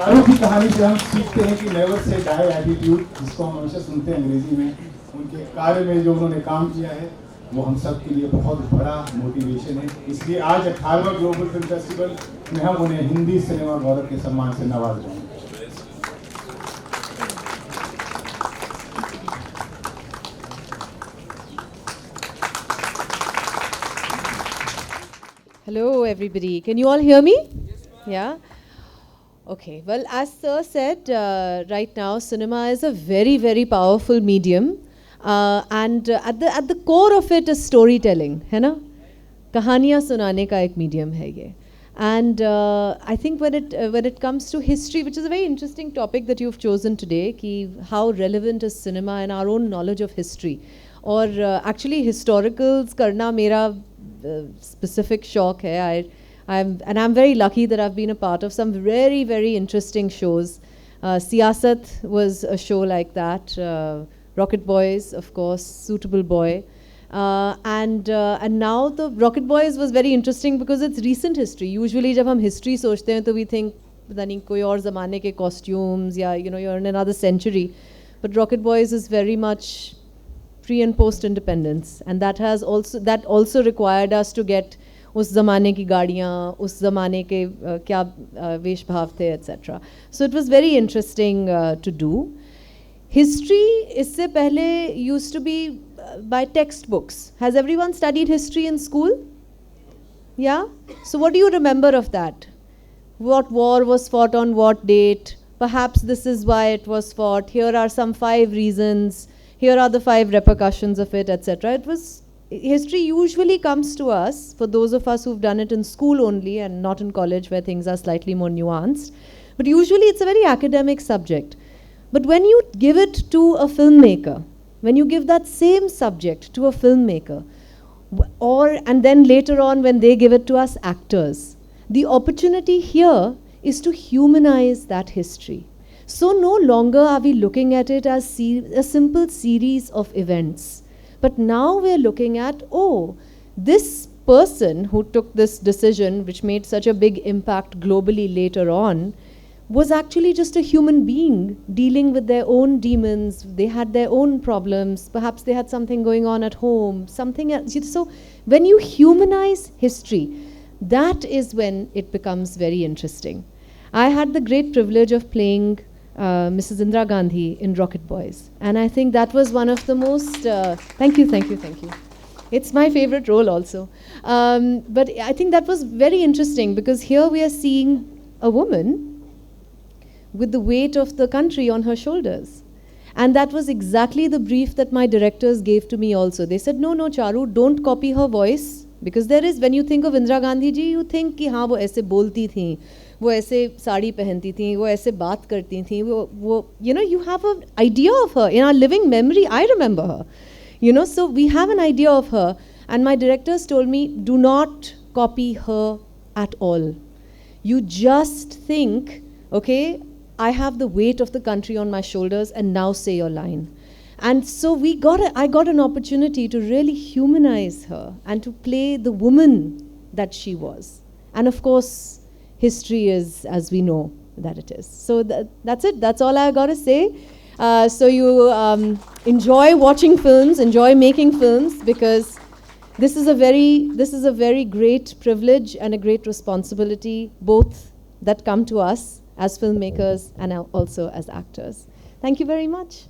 चारू की कहानी से हम सीखते हैं कि नेवर से डाई एटीट्यूड, जिसको हम हमेशा सुनते हैं अंग्रेजी में, उनके कार्य में जो उन्होंने काम किया है वो हम सब के लिए बहुत बड़ा मोटिवेशन है। इसलिए आज 18वां ग्लोबल फिल्म फेस्टिवल में हम उन्हें हिंदी सिनेमा गौरव के सम्मान से नवाज रहे हैं। Hello everybody, can you all hear me? Yeah? Okay, well as Sir said, right now cinema is a very, very powerful medium, and at the core of it is storytelling, है ना? कहानियाँ सुनाने का एक medium है ये. And I think when it comes to history, which is a very interesting topic that you've chosen today, कि how relevant is cinema and our own knowledge of history. और actually historicals करना मेरा specific शौक है. I'm very lucky that I've been a part of some very, very interesting shows. Siyasat was a show like that. Rocket Boys, of course, Suitable Boy. And now the Rocket Boys was very interesting because it's recent history. Usually जब हम history सोचते हैं तो we think पता नहीं कोई और ज़माने के costumes या you're in another century. But Rocket Boys is very much pre and post independence, and that also required us to get उस ज़माने की गाड़ियाँ, उस ज़माने के क्या वेश भाव थे, etc. So it was very interesting to do. History इससे पहले used to be by textbooks. Has everyone studied history in school? Yeah? So what do you remember of that? What war was fought on what date? Perhaps this is why it was fought. Here are some 5 reasons. Here are the 5 repercussions of it, etc. History usually comes to us, for those of us who've done it in school only and not in college where things are slightly more nuanced. But usually it's a very academic subject. But when you give it to a filmmaker, when you give that same subject to a filmmaker, and then later on when they give it to us actors, the opportunity here is to humanize that history. So no longer are we looking at it as a simple series of events. But now we're looking at, oh, this person who took this decision, which made such a big impact globally later on, was actually just a human being dealing with their own demons. They had their own problems. Perhaps they had something going on at home, something else. So when you humanize history, that is when it becomes very interesting. I had the great privilege of playing Mrs. Indira Gandhi in Rocket Boys. And I think that was one of the most, thank you. It's my favorite role also. But I think that was very interesting because here we are seeing a woman with the weight of the country on her shoulders. And that was exactly the brief that my directors gave to me also. They said, no, Charu, don't copy her voice. Because there is, when you think of Indira Gandhi ji, you think कि हाँ वो ऐसे बोलती थी, वो ऐसे साड़ी पहनती थी, वो ऐसे बात करती थी, वो you have an idea of her. In our living memory, I remember her. So we have an idea of her. And my directors told me, do not copy her at all. You just think, okay, I have the weight of the country on my shoulders and now say your line. And so I got an opportunity to really humanize her and to play the woman that she was. And of course, history is as we know that it is. So that's it. That's all I got to say. So you enjoy watching films, enjoy making films, because this is a very great privilege and a great responsibility, both that come to us as filmmakers and also as actors. Thank you very much.